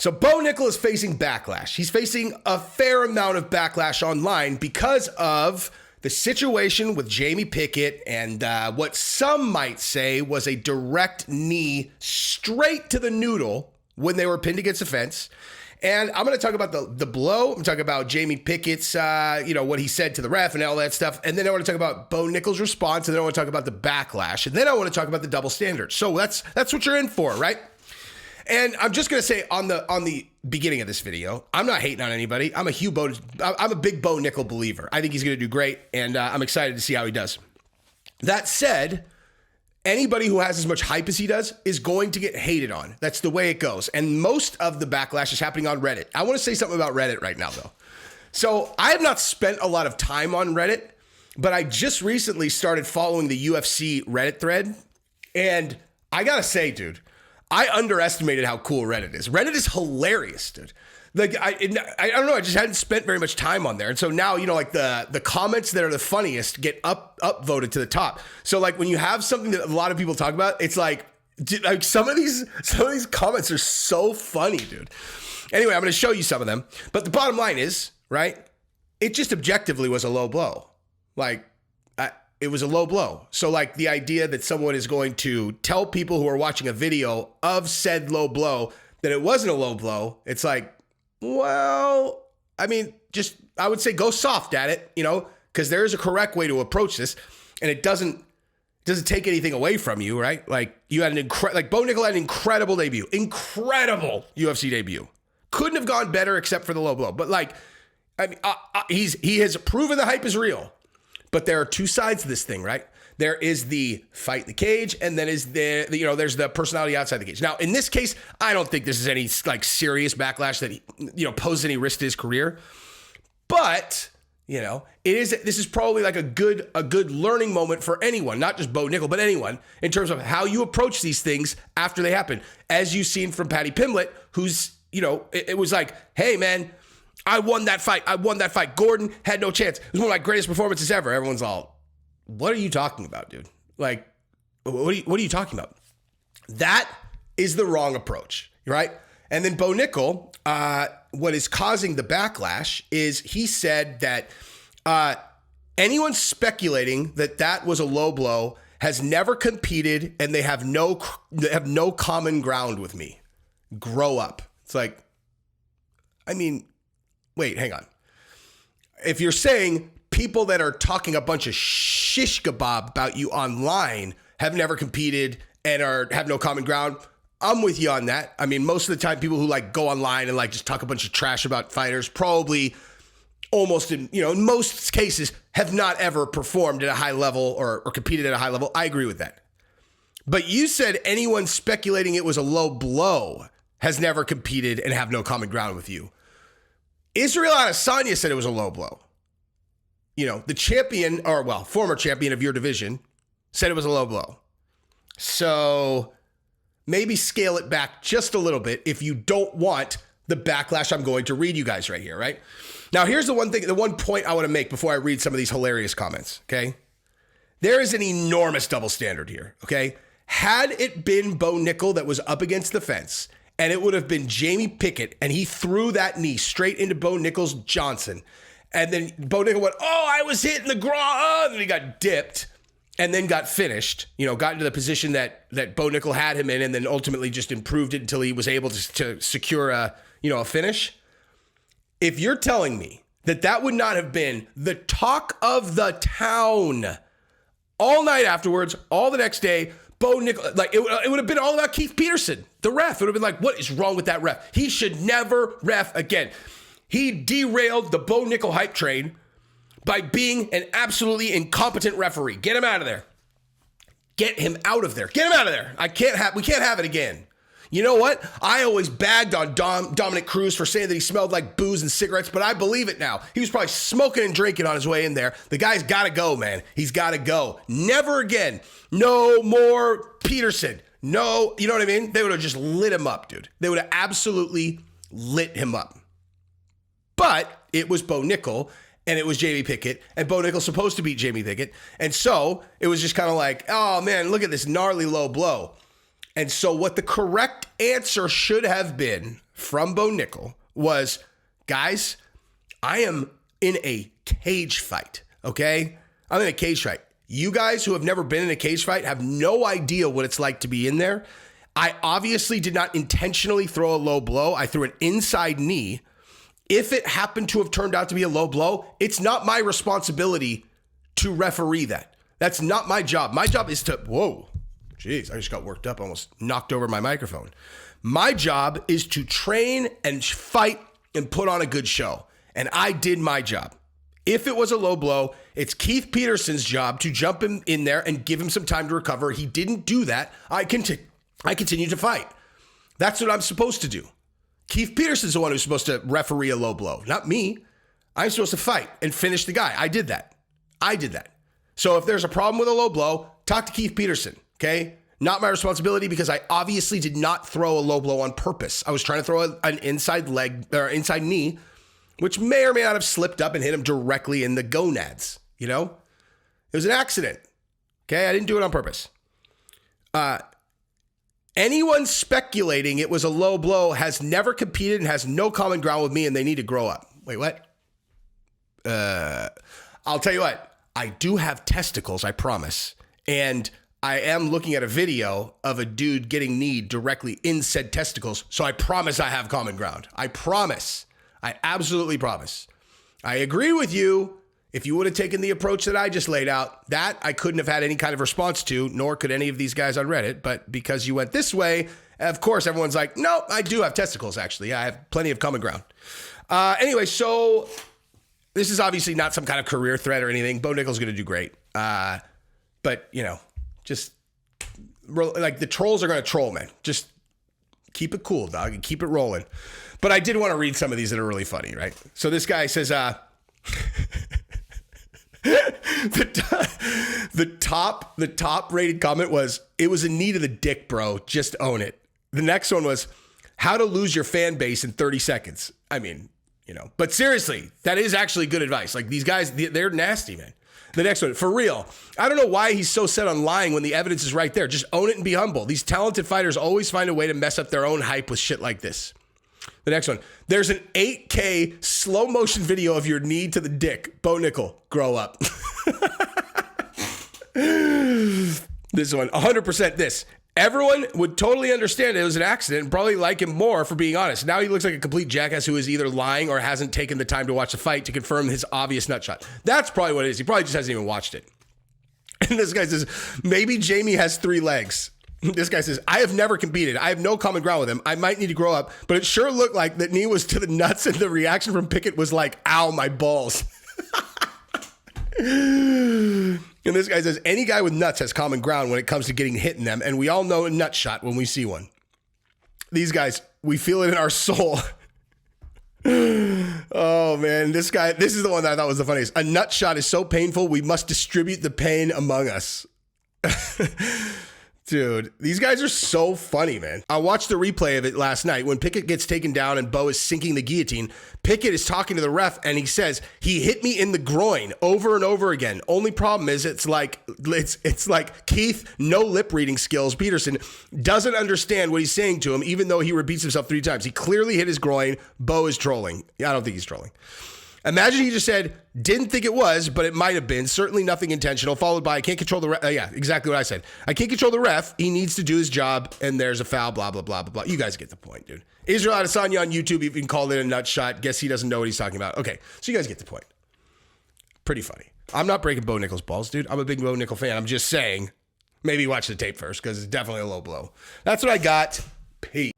So Bo Nickal is facing backlash. He's facing a fair amount of backlash online because of the situation with Jamie Pickett and what some might say was a direct knee straight to the noodle when they were pinned against the fence. And I'm going to talk about the blow. I'm talking about Jamie Pickett's, what he said to the ref and all that stuff. And then I want to talk about Bo Nickal's response. And then I want to talk about the backlash. And then I want to talk about the double standard. So that's what you're in for, right? And I'm just going to say on the beginning of this video, I'm not hating on anybody. I'm a big Bo Nickal believer. I think he's going to do great, and I'm excited to see how he does. That said, anybody who has as much hype as he does is going to get hated on. That's the way it goes. And most of the backlash is happening on Reddit. I want to say something about Reddit right now, though. So I have not spent a lot of time on Reddit, but I just recently started following the UFC Reddit thread, and I got to say, dude, I underestimated how cool Reddit is. Reddit is hilarious, dude. Like, I don't know. I just hadn't spent very much time on there. And so now, like the comments that are the funniest get upvoted to the top. So like when you have something that a lot of people talk about, it's like, dude, like some of these comments are so funny, dude. Anyway, I'm going to show you some of them. But the bottom line is, right, it just objectively was a low blow. Like, it was a low blow. So like the idea that someone is going to tell people who are watching a video of said low blow that it wasn't a low blow, it's like, well, I mean, just, I would say go soft at it, because there is a correct way to approach this, and it doesn't take anything away from you, right? Like you had Bo Nickal had an incredible UFC debut. Couldn't have gone better except for the low blow. But like, I mean, he has proven the hype is real. But there are two sides to this thing, right? There is the fight in the cage, and then is there's the personality outside the cage. Now, in this case, I don't think this is any like serious backlash that he, poses any risk to his career. But this is probably like a good learning moment for anyone, not just Bo Nickal, but anyone, in terms of how you approach these things after they happen. As you've seen from Paddy Pimblett, who's it was like, hey man, I won that fight. Gordon had no chance. It was one of my greatest performances ever. Everyone's all, what are you talking about, dude? Like, what are you talking about? That is the wrong approach, right? And then Bo Nickal, what is causing the backlash is he said that anyone speculating that was a low blow has never competed and they have no common ground with me. Grow up. It's like, I mean, wait, hang on. If you're saying people that are talking a bunch of shish kebab about you online have never competed and have no common ground, I'm with you on that. I mean, most of the time people who like go online and like just talk a bunch of trash about fighters probably almost in most cases have not ever performed at a high level or competed at a high level. I agree with that. But you said anyone speculating it was a low blow has never competed and have no common ground with you. Israel Adesanya said it was a low blow. The champion, former champion of your division, said it was a low blow. So maybe scale it back just a little bit if you don't want the backlash I'm going to read you guys right here, right? Now, here's the one point I want to make before I read some of these hilarious comments, okay? There is an enormous double standard here, okay? Had it been Bo Nickal that was up against the fence, and it would have been Jamie Pickett, and he threw that knee straight into Bo Nickal's Johnson. And then Bo Nickal went, I was hit in the groin, and he got dipped, and then got finished, got into the position that Bo Nickal had him in, and then ultimately just improved it until he was able to secure a finish. If you're telling me that would not have been the talk of the town all night afterwards, all the next day, Bo Nickal, like it would have been all about Keith Peterson, the ref. It would have been like, what is wrong with that ref? He should never ref again. He derailed the Bo Nickal hype train by being an absolutely incompetent referee. Get him out of there. Get him out of there. Get him out of there. We can't have it again. You know what? I always bagged on Dominic Cruz for saying that he smelled like booze and cigarettes, but I believe it now. He was probably smoking and drinking on his way in there. The guy's got to go, man. He's got to go. Never again. No more Peterson. No, you know what I mean? They would have just lit him up, dude. They would have absolutely lit him up. But it was Bo Nickal, and it was Jamie Pickett, and Bo Nickal's supposed to beat Jamie Pickett. And so it was just kind of like, oh, man, look at this gnarly low blow. And so what the correct answer should have been from Bo Nickal was, guys, I am in a cage fight, okay? I'm in a cage fight. You guys who have never been in a cage fight have no idea what it's like to be in there. I obviously did not intentionally throw a low blow. I threw an inside knee. If it happened to have turned out to be a low blow, it's not my responsibility to referee that. That's not my job. My job is to, whoa, jeez, I just got worked up, almost knocked over my microphone. My job is to train and fight and put on a good show. And I did my job. If it was a low blow, it's Keith Peterson's job to jump in there and give him some time to recover. He didn't do that. I continue to fight. That's what I'm supposed to do. Keith Peterson's the one who's supposed to referee a low blow, not me. I'm supposed to fight and finish the guy. I did that. So if there's a problem with a low blow, talk to Keith Peterson, okay? Not my responsibility because I obviously did not throw a low blow on purpose. I was trying to throw an inside leg or inside knee, which may or may not have slipped up and hit him directly in the gonads, you know? It was an accident, okay? I didn't do it on purpose. Anyone speculating it was a low blow has never competed and has no common ground with me, and they need to grow up. Wait, what? I'll tell you what. I do have testicles, I promise. And I am looking at a video of a dude getting kneed directly in said testicles, so I promise I have common ground. I promise. I absolutely promise. I agree with you. If you would have taken the approach that I just laid out, that I couldn't have had any kind of response to, nor could any of these guys on Reddit. But because you went this way, of course, everyone's like, no, I do have testicles, actually. Yeah, I have plenty of common ground. Anyway, so this is obviously not some kind of career threat or anything. Bo Nickal's going to do great. But, you know, just like the trolls are going to troll, man. Just keep it cool, dog, and keep it rolling. But I did want to read some of these that are really funny, right? So this guy says, the top rated comment was, it was a knee to the dick, bro. Just own it. The next one was, how to lose your fan base in 30 seconds. I mean, you know, but seriously, that is actually good advice. Like these guys, they're nasty, man. The next one, for real. I don't know why he's so set on lying when the evidence is right there. Just own it and be humble. These talented fighters always find a way to mess up their own hype with shit like this. The next one, there's an 8K slow motion video of your knee to the dick. Bo Nickal, grow up. This one, 100% this. Everyone would totally understand it was an accident and probably like him more for being honest. Now he looks like a complete jackass who is either lying or hasn't taken the time to watch the fight to confirm his obvious nutshot. That's probably what it is. He probably just hasn't even watched it. And this guy says, maybe Jamie has 3 legs. This guy says, I have never competed. I have no common ground with him. I might need to grow up, but it sure looked like that knee was to the nuts and the reaction from Pickett was like, ow, my balls. And this guy says, any guy with nuts has common ground when it comes to getting hit in them, and we all know a nut shot when we see one. These guys, we feel it in our soul. Oh, man, this is the one that I thought was the funniest. A nut shot is so painful, we must distribute the pain among us. Dude, these guys are so funny, man. I watched the replay of it last night. When Pickett gets taken down and Bo is sinking the guillotine, Pickett is talking to the ref and he says, he hit me in the groin over and over again. Only problem is it's like Keith, no lip reading skills. Peterson doesn't understand what he's saying to him, even though he repeats himself 3 times. He clearly hit his groin. Bo is trolling. I don't think he's trolling. Imagine he just said, didn't think it was, but it might have been. Certainly nothing intentional, followed by, I can't control the ref. Yeah, exactly what I said. I can't control the ref. He needs to do his job, and there's a foul, blah, blah, blah, blah, blah. You guys get the point, dude. Israel Adesanya on YouTube even called it a nut shot. Guess he doesn't know what he's talking about. Okay, so you guys get the point. Pretty funny. I'm not breaking Bo Nickal's balls, dude. I'm a big Bo Nickal fan. I'm just saying, maybe watch the tape first, because it's definitely a low blow. That's what I got. Peace.